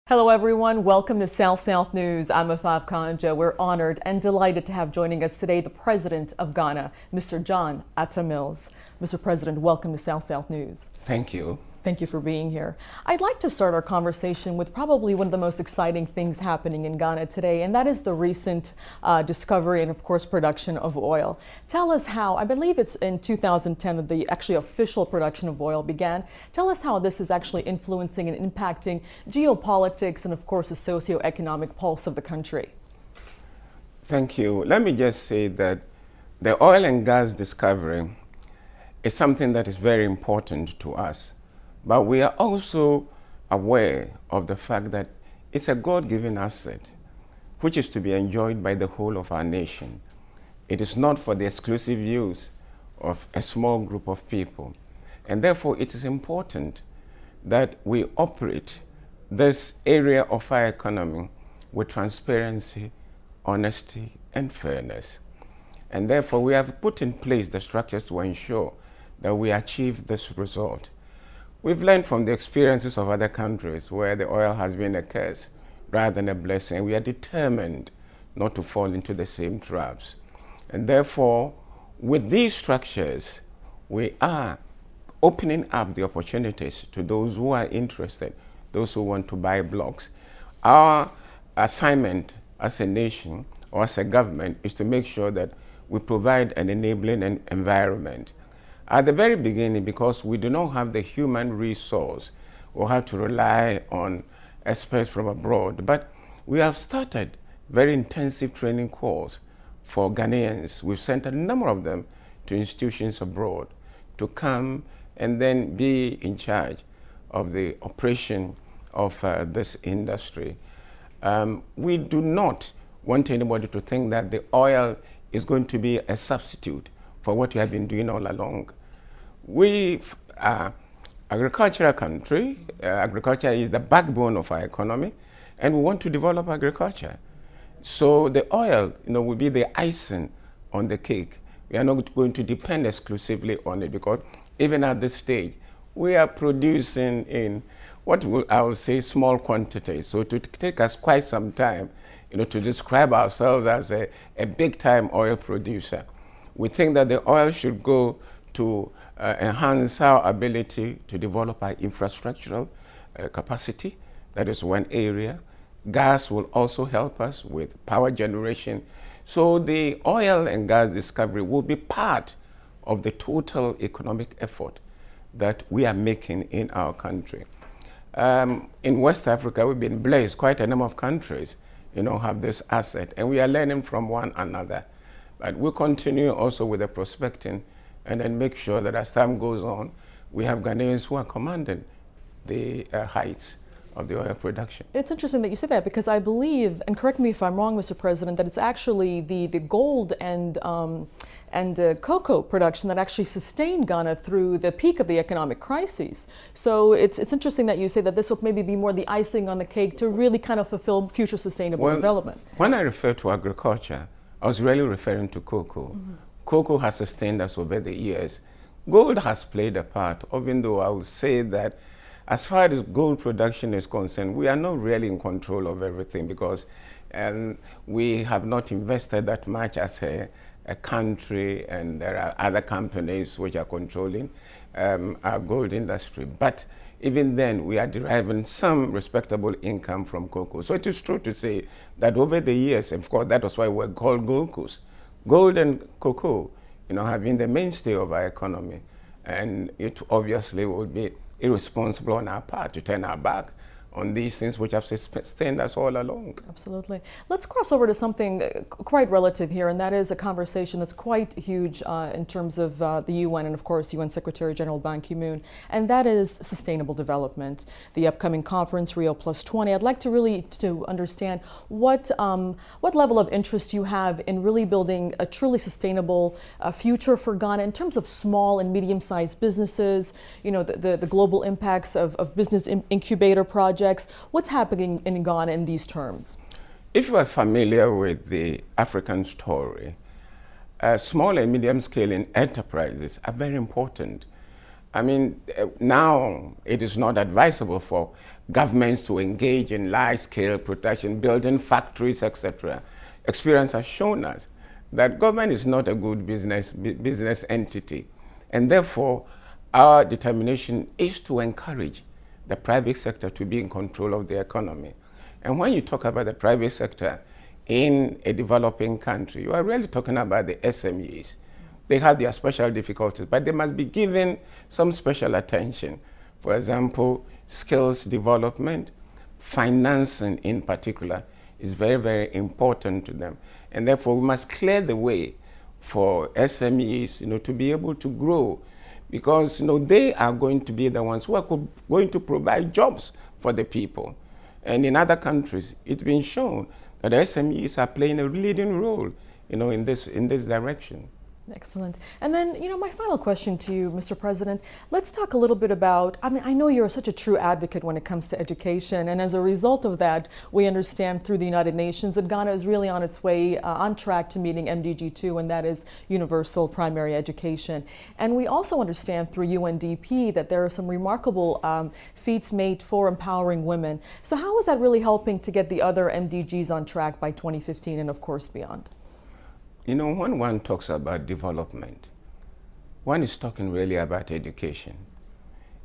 Hello, everyone. Welcome to South News. I'm Afaf Kanja. We're honored and delighted to have joining us today the President of Ghana, Mr. John Atta Mills. Mr. President, welcome to South News. Thank you. Thank you for being here. I'd like to start our conversation with probably one of the most exciting things happening in Ghana today, and that is the recent discovery and, of course, production of oil. Tell us how, I believe it's in 2010 that the actually official production of oil began. Tell us how this is actually influencing and impacting geopolitics and, of course, the socioeconomic pulse of the country. Thank you. Let me just say that the oil and gas discovery is something that is very important to us. But we are also aware of the fact that it's a God-given asset, which is to be enjoyed by the whole of our nation. It is not for the exclusive use of a small group of people. And therefore, it is important that we operate this area of our economy with transparency, honesty, and fairness. And therefore, we have put in place the structures to ensure that we achieve this result. We've learned from the experiences of other countries where the oil has been a curse rather than a blessing. We are determined not to fall into the same traps. And therefore, with these structures, we are opening up the opportunities to those who are interested, those who want to buy blocks. Our assignment as a nation or as a government is to make sure that we provide an enabling environment. At the very beginning, because we do not have the human resource, we'll have to rely on experts from abroad. But we have started very intensive training courses for Ghanaians. We've sent a number of them to institutions abroad to come and then be in charge of the operation of this industry. We do not want anybody to think that the oil is going to be a substitute for what we have been doing all along. We are agricultural country. Agriculture is the backbone of our economy, and we want to develop agriculture. So the oil, will be the icing on the cake. We are not going to depend exclusively on it because even at this stage, we are producing in what I would say small quantities. So to take us quite some time, to describe ourselves as a big-time oil producer. We think that the oil should go to enhance our ability to develop our infrastructural capacity. That is one area. Gas will also help us with power generation. So the oil and gas discovery will be part of the total economic effort that we are making in our country. In West Africa, we've been blessed. Quite a number of countries, have this asset, and we are learning from one another. But we'll continue also with the prospecting and then make sure that as time goes on, we have Ghanaians who are commanding the heights of the oil production. It's interesting that you say that because I believe, and correct me if I'm wrong, Mr. President, that it's actually the gold and cocoa production that actually sustained Ghana through the peak of the economic crises. So it's interesting that you say that this will maybe be more the icing on the cake to really kind of fulfill future sustainable development. When I refer to agriculture, I was really referring to cocoa. Mm-hmm. Cocoa has sustained us over the years. Gold has played a part, even though I would say that as far as gold production is concerned, we are not really in control of everything because we have not invested that much as a country, and there are other companies which are controlling our gold industry. But even then, we are deriving some respectable income from cocoa. So it is true to say that over the years, of course, that was why we're called Gold Coast. Gold and cocoa, have been the mainstay of our economy. And it obviously would be irresponsible on our part to turn our back on these things which have sustained us all along. Absolutely. Let's cross over to something quite relative here, and that is a conversation that's quite huge in terms of the UN and, of course, UN Secretary General Ban Ki-moon, and that is sustainable development. The upcoming conference, Rio Plus 20. I'd like to really understand what level of interest you have in really building a truly sustainable future for Ghana in terms of small and medium-sized businesses, the global impacts of business incubator projects. What's happening in Ghana in these terms? If you are familiar with the African story, small and medium-scale enterprises are very important. I mean, now it is not advisable for governments to engage in large-scale protection, building factories, etc. Experience has shown us that government is not a good business entity, and therefore our determination is to encourage the private sector to be in control of the economy. And when you talk about the private sector in a developing country, you are really talking about the SMEs. They have their special difficulties, but they must be given some special attention. For example, skills development, financing in particular, is very, very important to them. And therefore, we must clear the way for SMEs, to be able to grow, because, they are going to be the ones who are going to provide jobs for the people. And in other countries, it's been shown that SMEs are playing a leading role, in this direction. Excellent. And then, my final question to you, Mr. President, let's talk a little bit about, I know you're such a true advocate when it comes to education, and as a result of that, we understand through the United Nations that Ghana is really on its way, on track to meeting MDG 2, and that is universal primary education. And we also understand through UNDP that there are some remarkable feats made for empowering women. So how is that really helping to get the other MDGs on track by 2015 and of course beyond? When one talks about development, one is talking really about education.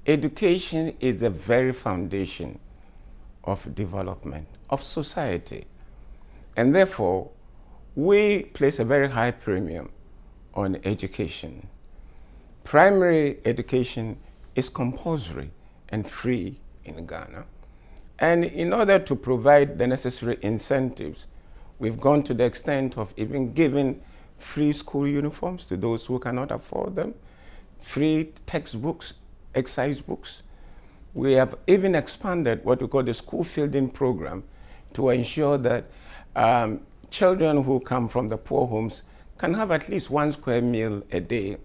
Education is the very foundation of development, of society. And therefore, we place a very high premium on education. Primary education is compulsory and free in Ghana. And in order to provide the necessary incentives, we've gone to the extent of even giving free school uniforms to those who cannot afford them, free textbooks, exercise books. We have even expanded what we call the school feeding program to ensure that children who come from the poor homes can have at least 1 square meal a day.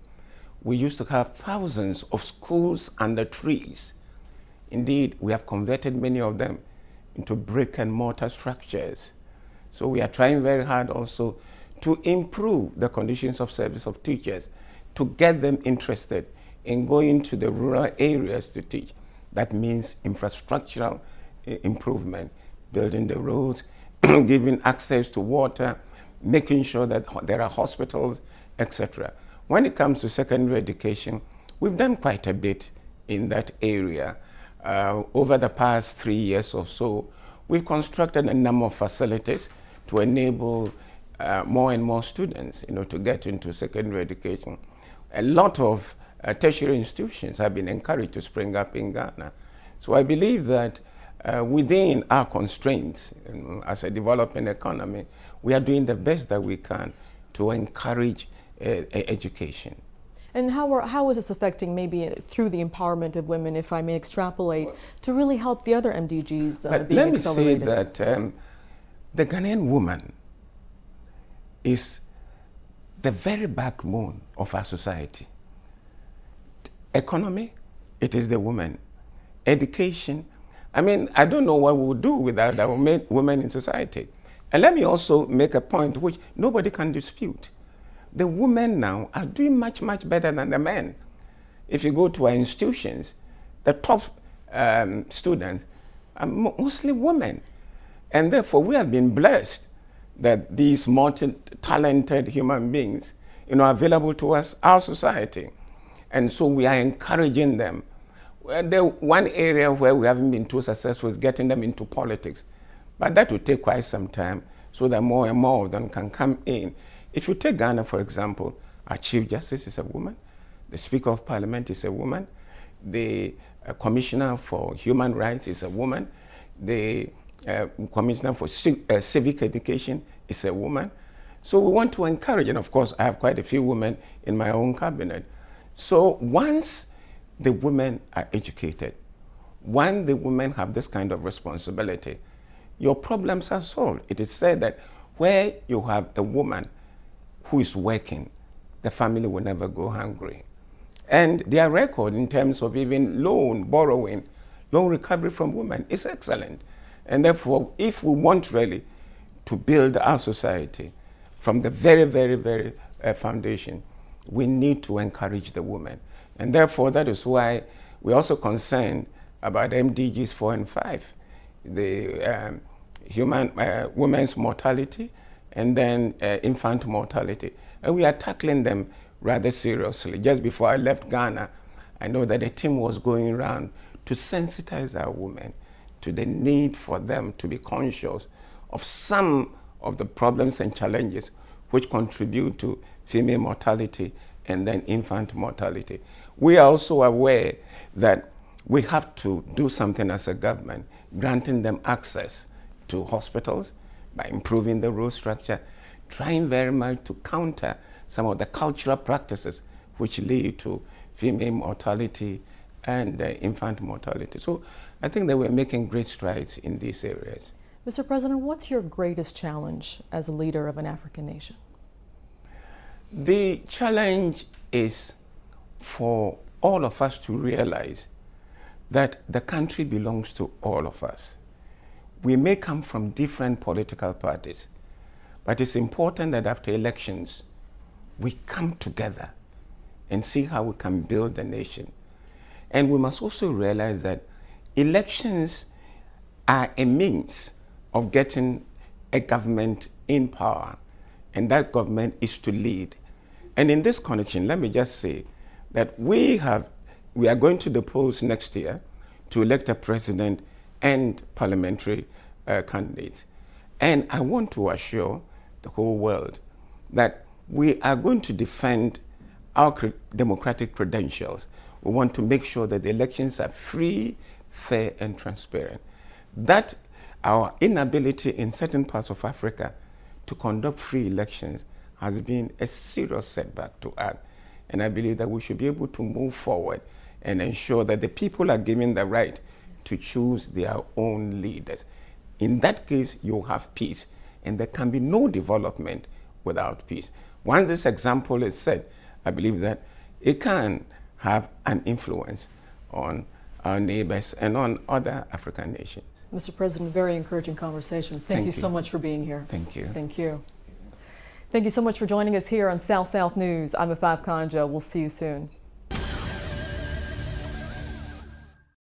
We used to have thousands of schools under trees. Indeed, we have converted many of them into brick and mortar structures. So we are trying very hard also to improve the conditions of service of teachers, to get them interested in going to the rural areas to teach. That means infrastructural improvement, building the roads, giving access to water, making sure that there are hospitals, etc. When it comes to secondary education, we've done quite a bit in that area. Over the past 3 years or so, we've constructed a number of facilities to enable more and more students, to get into secondary education. A lot of tertiary institutions have been encouraged to spring up in Ghana. So I believe that within our constraints, as a developing economy, we are doing the best that we can to encourage education. And how is this affecting, maybe through the empowerment of women, if I may extrapolate, to really help the other MDGs being accelerated? Let me say that the Ghanaian woman is the very backbone of our society. Economy, it is the woman. Education, I don't know what we would do without our women in society. And let me also make a point which nobody can dispute. The women now are doing much, much better than the men. If you go to our institutions, the top students are mostly women. And therefore, we have been blessed that these multi-talented human beings, are available to us, our society. And so we are encouraging them. The one area where we haven't been too successful is getting them into politics. But that will take quite some time so that more and more of them can come in. If you take Ghana, for example, our Chief Justice is a woman, the Speaker of Parliament is a woman, the Commissioner for Human Rights is a woman, the Commissioner for Civic Education is a woman. So we want to encourage, and of course I have quite a few women in my own cabinet. So once the women are educated, when the women have this kind of responsibility, your problems are solved. It is said that where you have a woman who is working, the family will never go hungry. And their record in terms of even borrowing, loan recovery from women is excellent. And therefore, if we want really to build our society from the very, very, very foundation, we need to encourage the women. And therefore, that is why we're also concerned about MDGs 4 and 5, the women's mortality, and then infant mortality. And we are tackling them rather seriously. Just before I left Ghana, I know that a team was going around to sensitize our women to the need for them to be conscious of some of the problems and challenges which contribute to female mortality and then infant mortality. We are also aware that we have to do something as a government, granting them access to hospitals by improving the role structure, trying very much to counter some of the cultural practices which lead to female mortality and infant mortality. So I think that we're making great strides in these areas. Mr. President, what's your greatest challenge as a leader of an African nation? The challenge is for all of us to realize that the country belongs to all of us. We may come from different political parties, but it's important that after elections, we come together and see how we can build the nation. And we must also realize that elections are a means of getting a government in power, and that government is to lead. And in this connection, let me just say that we are going to the polls next year to elect a president and parliamentary candidates. And I want to assure the whole world that we are going to defend our democratic credentials. We want to make sure that the elections are free, fair, and transparent. That our inability in certain parts of Africa to conduct free elections has been a serious setback to us. And I believe that we should be able to move forward and ensure that the people are given the right to choose their own leaders. In that case, you'll have peace, and there can be no development without peace. Once this example is set, I believe that it can have an influence on our neighbors and on other African nations. Mr. President, very encouraging conversation. Thank you so much for being here. Thank you. Thank you. Thank you so much for joining us here on South South News. I'm Afaf Kanja. We'll see you soon.